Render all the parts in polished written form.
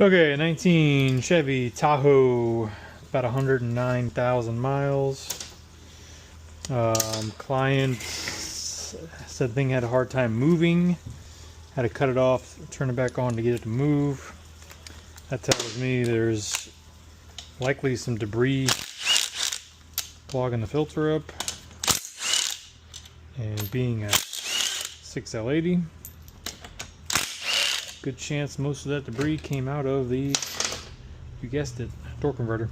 Okay, 19 Chevy Tahoe, about 109,000 miles. Client said the thing had a hard time moving. Had to cut it off, turn it back on to get it to move. That tells me there's likely some debris clogging the filter up. And being a 6L80, good chance most of that debris came out of the, you guessed it, door converter.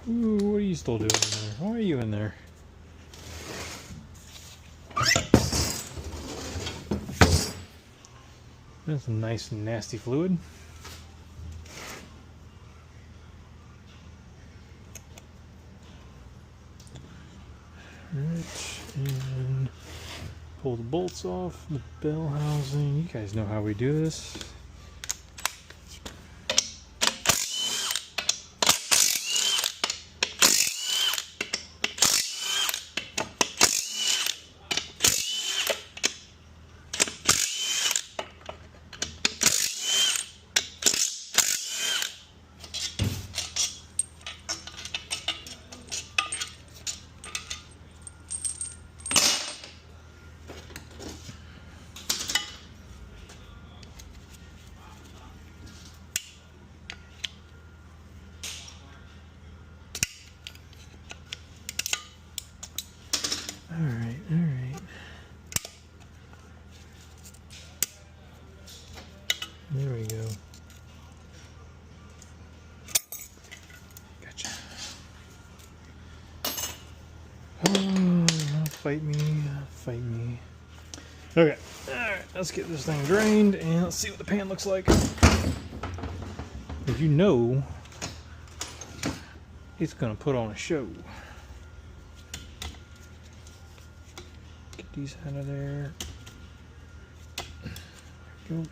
Ooh, what are you still doing in there? Why are you in there? That's some nice nasty fluid. Alright, and pull the bolts off the bell housing. You guys know how we do this. Alright. There we go. Gotcha. Oh, fight me. Okay, alright, let's get this thing drained and let's see what the pan looks like. As you know, it's gonna put on a show. Get these out of there. There we go.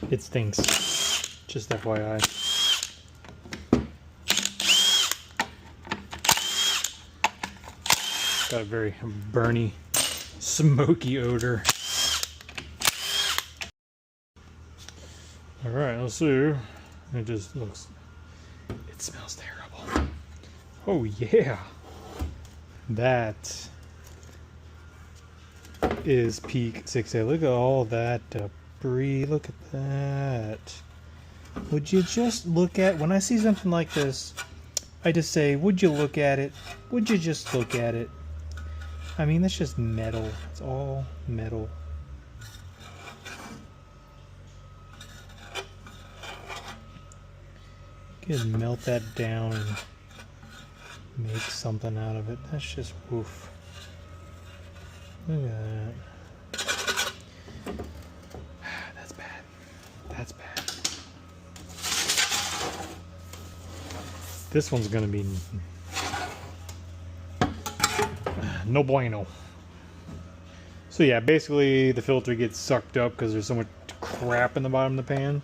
It stinks, just FYI. Got a very burny, smoky odor. Alright, let's see. It just looks, it smells terrible. Oh yeah. That is peak 6A. Look at all that debris. Look at that. Would you just look at, when I see something like this, I just say, would you look at it? Would you just look at it? I mean, that's just metal. It's all metal. You could melt that down and make something out of it. That's just woof. Look at that. That's bad. That's bad. This one's gonna be no bueno. So yeah, basically the filter gets sucked up because there's so much crap in the bottom of the pan.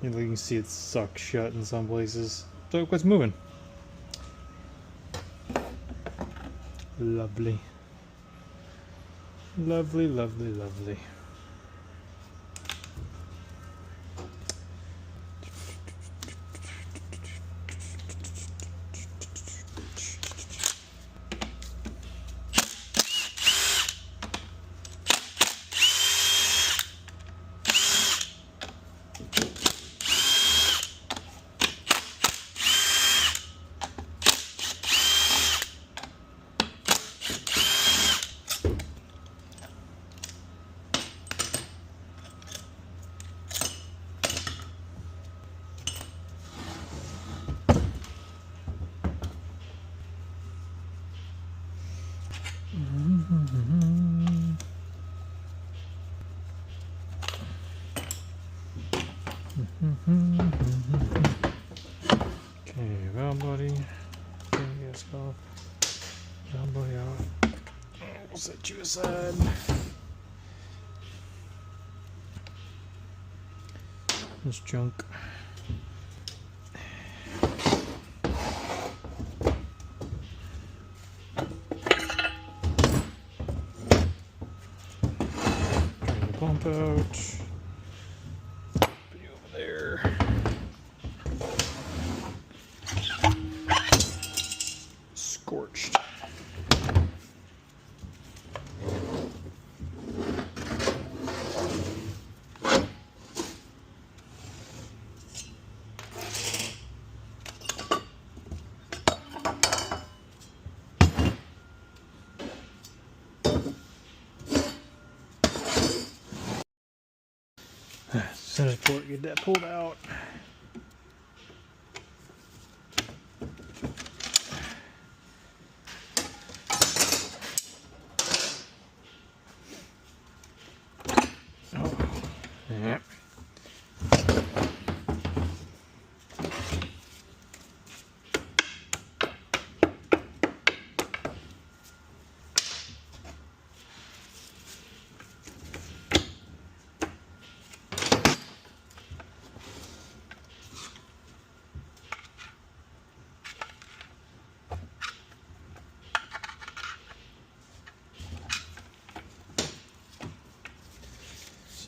You can see it sucked shut in some places. So it quits moving. Lovely. Lovely, lovely, lovely. Okay, valve body. Okay, gas off. Valve body out. We'll set you aside. This junk. Drain the pump out. Put you over there. Scorched. Center port, get that pulled out. Oh, yeah.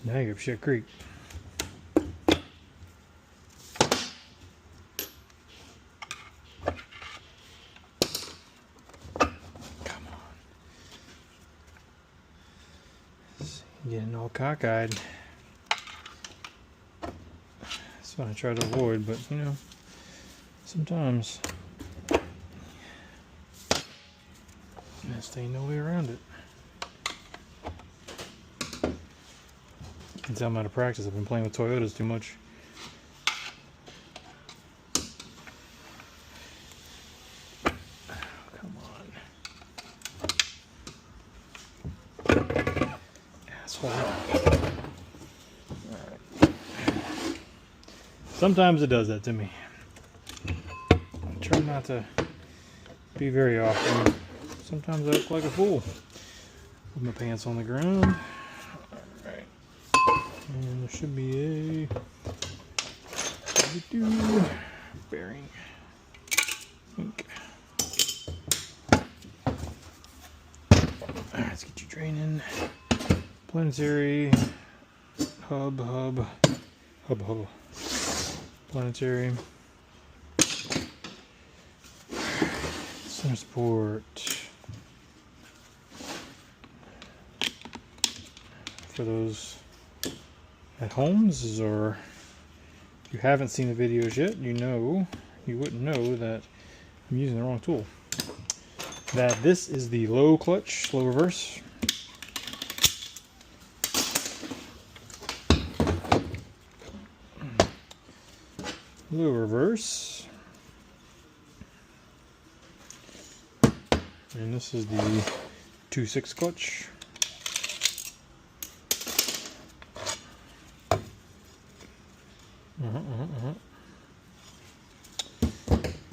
Now you're up Shit Creek. Come on. Getting all cockeyed. That's what I try to avoid, but you know, sometimes just ain't no way around it. You can tell I'm out of practice. I've been playing with Toyotas too much. Come on. Asshole. Alright. Sometimes it does that to me. I try not to be very often. Sometimes I look like a fool. Put my pants on the ground. And there should be a bearing. Alright, let's get you draining. Planetary hub. Planetary. Center support. For those at homes, or you haven't seen the videos yet, you wouldn't know that I'm using the wrong tool. That this is the low clutch, slow reverse. Low reverse. And this is the 2/6 clutch.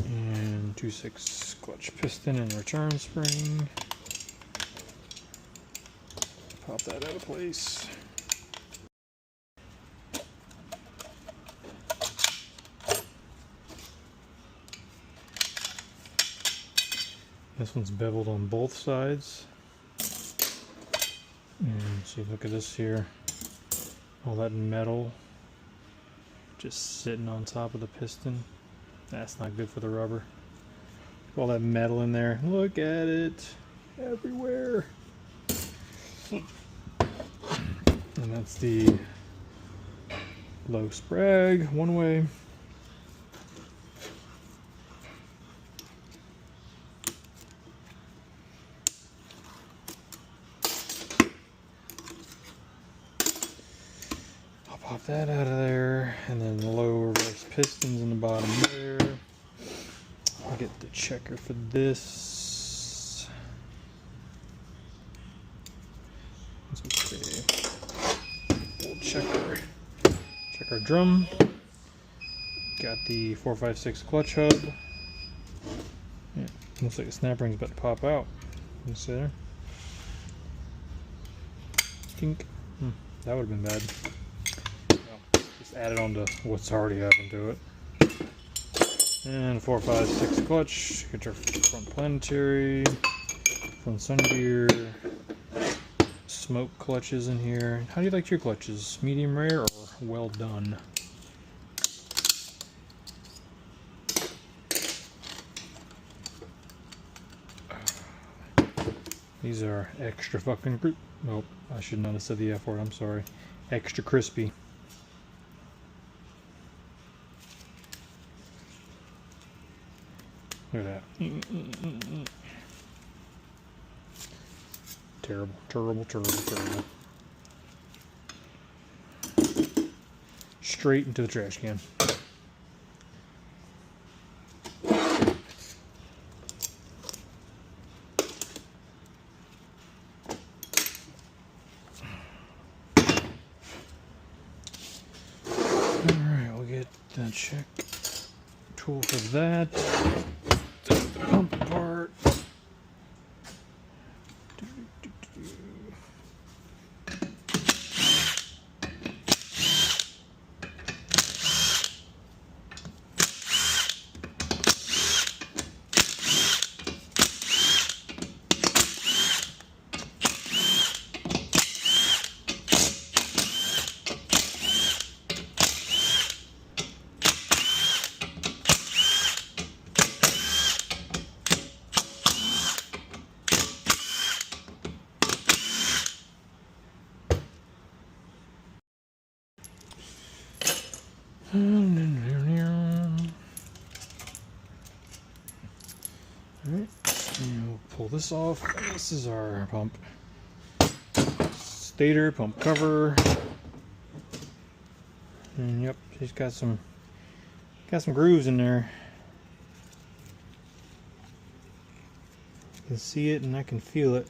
And 2/6 clutch piston and return spring. Pop that out of place. This one's beveled on both sides. And see, look at this here. All that metal just sitting on top of the piston. That's not good for the rubber. All that metal in there. Look at it. Everywhere. And that's the low sprag, one way. I'll pop that out of there, and then the low reverse pistons in the bottom there. I'll get the checker for this. That's okay. We'll check our drum. got the 456 clutch hub. Yeah, looks like the snap ring's about to pop out. You see there? Tink. That would have been bad. Well, just add it on to what's already happened to it. And 456 clutch. Get your front planetary, front sun gear, smoke clutches in here. How do you like your clutches? Medium rare or well done? These are extra fucking nope, I should not have said the F word, I'm sorry. Extra crispy. Look at that. Terrible, terrible, terrible, terrible. Straight into the trash can. Alright, we'll get the check tool for that. The pump part. Alright, and we'll pull this off. This is our pump stator, pump cover. And yep, she's got some grooves in there. You can see it and I can feel it.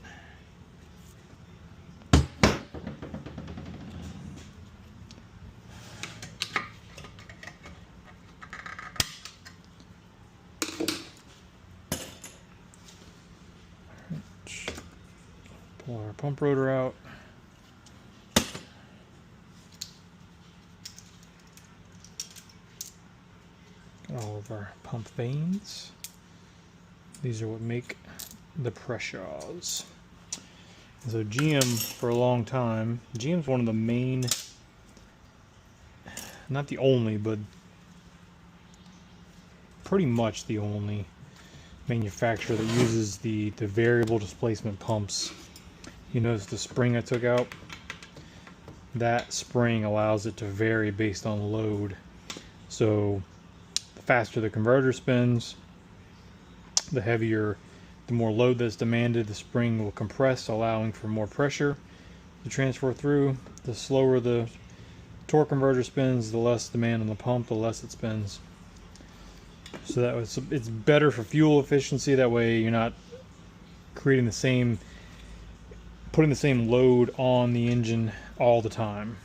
Pull our pump rotor out. Got all of our pump vanes. These are what make the pressures. And so GM for a long time, GM's one of the main, not the only, but pretty much the only manufacturer that uses the variable displacement pumps. You notice the spring I took out? That spring allows it to vary based on load. So the faster the converter spins, the heavier, the more load that's demanded, the spring will compress, allowing for more pressure to transfer through. The slower the torque converter spins, the less demand on the pump, the less it spins. So that was, it's better for fuel efficiency. That way you're not creating the same, putting the same load on the engine all the time.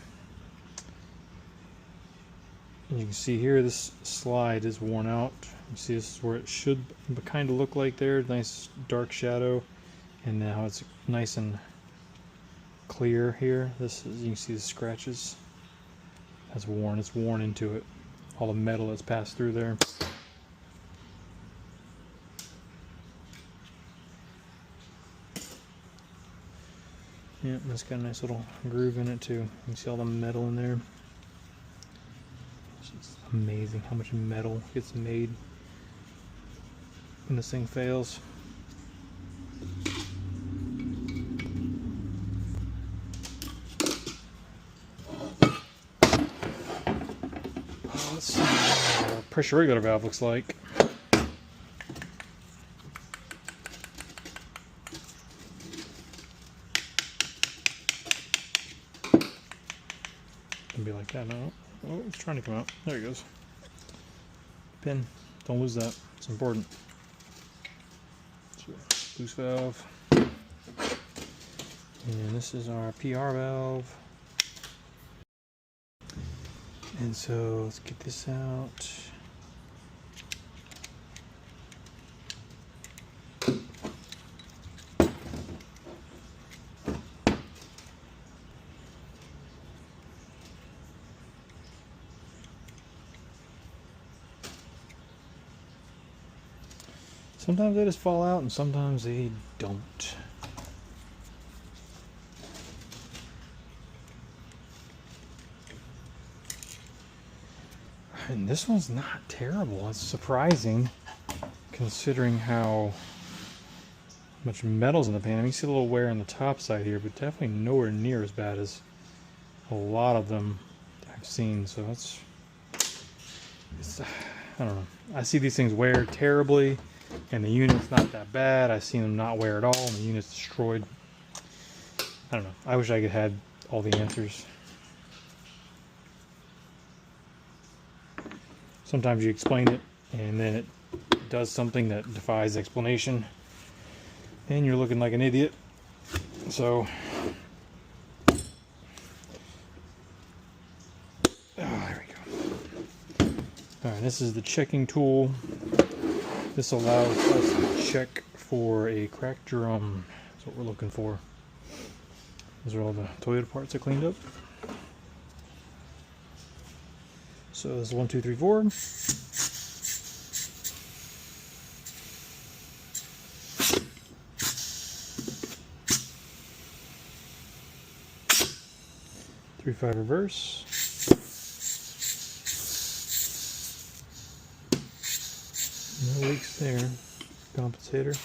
And you can see here this slide is worn out. You see this is where it should kind of look like there. Nice dark shadow. And now it's nice and clear here. This is, you can see the scratches. That's worn. It's worn into it. All the metal that's passed through there. Yeah, it's got a nice little groove in it too. You can see all the metal in there. It's amazing how much metal gets made when this thing fails. Let's see what our pressure regulator valve looks like. Can be like that now. Oh, it's trying to come out. There he goes. Pin. Don't lose that. It's important. So, boost valve. And this is our PR valve. And so let's get this out. Sometimes they just fall out and sometimes they don't. And this one's not terrible. It's surprising considering how much metal's in the pan. I mean, you see a little wear on the top side here, but definitely nowhere near as bad as a lot of them I've seen. So it's I don't know. I see these things wear terribly, and the unit's not that bad. I've seen them not wear at all, and the unit's destroyed. I don't know. I wish I could had all the answers. Sometimes you explain it, and then it does something that defies explanation, and you're looking like an idiot. So, there we go. All right, this is the checking tool. This allows us to check for a cracked drum. That's what we're looking for. Those are all the Toyota parts I cleaned up. So this is 1, 2, 3, 4. Three, 5 reverse. No leaks there. Compensator.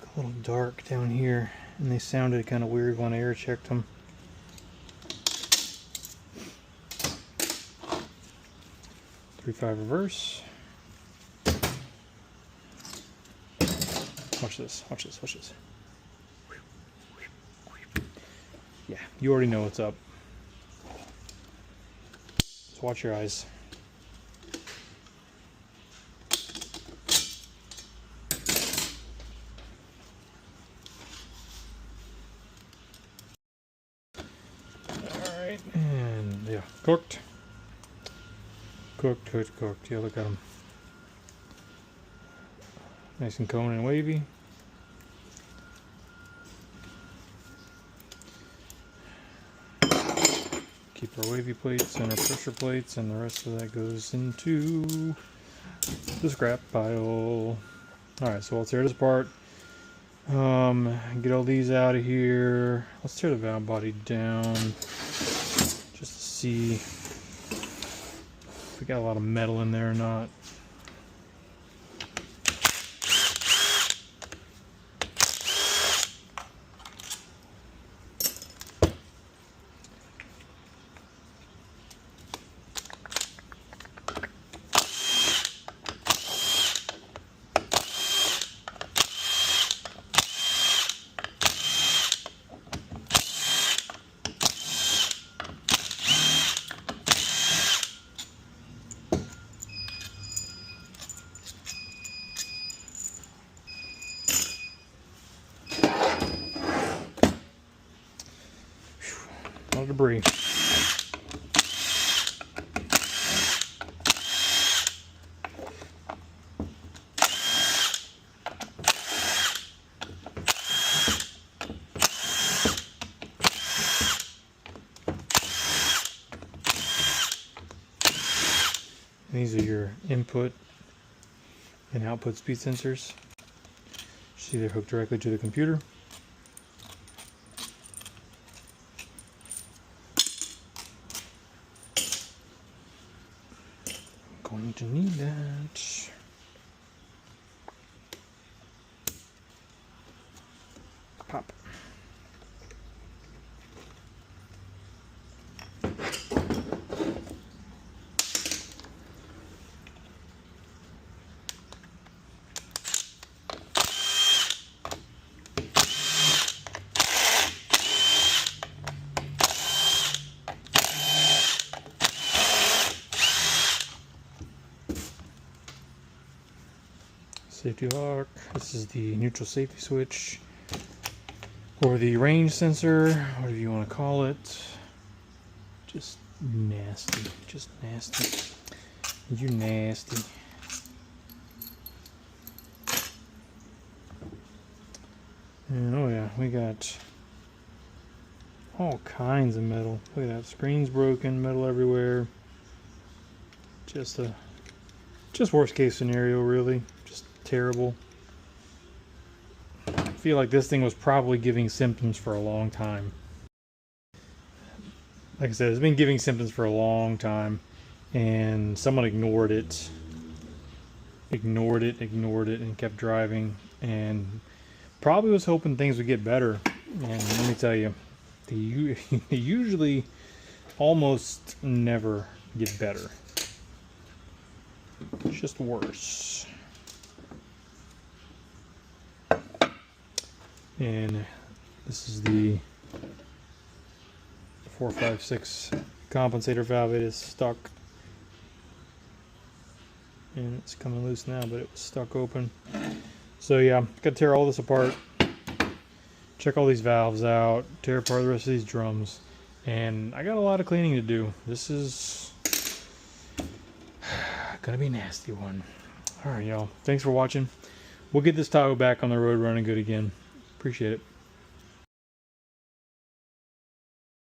A little dark down here, and they sounded kind of weird when I air checked them. Three, 5 reverse. Watch this, watch this, watch this. Yeah, you already know what's up. So watch your eyes. And yeah, cooked. Cooked. Yeah, look at them. Nice and cone and wavy. Keep our wavy plates and our pressure plates, and the rest of that goes into the scrap pile. Alright, so I'll tear this apart. Get all these out of here. Let's tear the valve body down just to see if we got a lot of metal in there or not. A lot of debris. These are your input and output speed sensors. See, they're hooked directly to the computer. Going to need that. Pop. Safety lock. This is the neutral safety switch, or the range sensor, whatever you want to call it. Just nasty. Just nasty. You nasty. And oh yeah, we got all kinds of metal. Look at that. Screen's broken, metal everywhere. Just worst case scenario, really. Just terrible. I feel like this thing was probably giving symptoms for a long time. Like I said, it's been giving symptoms for a long time, and someone ignored it, and kept driving, and probably was hoping things would get better. And let me tell you, they usually almost never get better. It's just worse. And this is the 456 compensator valve. It is stuck, and it's coming loose now, but it was stuck open. So yeah, gotta tear all this apart, check all these valves out, tear apart the rest of these drums, and I got a lot of cleaning to do. This is gonna be a nasty one. All right, y'all. Thanks for watching. We'll get this Tahoe back on the road running good again. Appreciate it.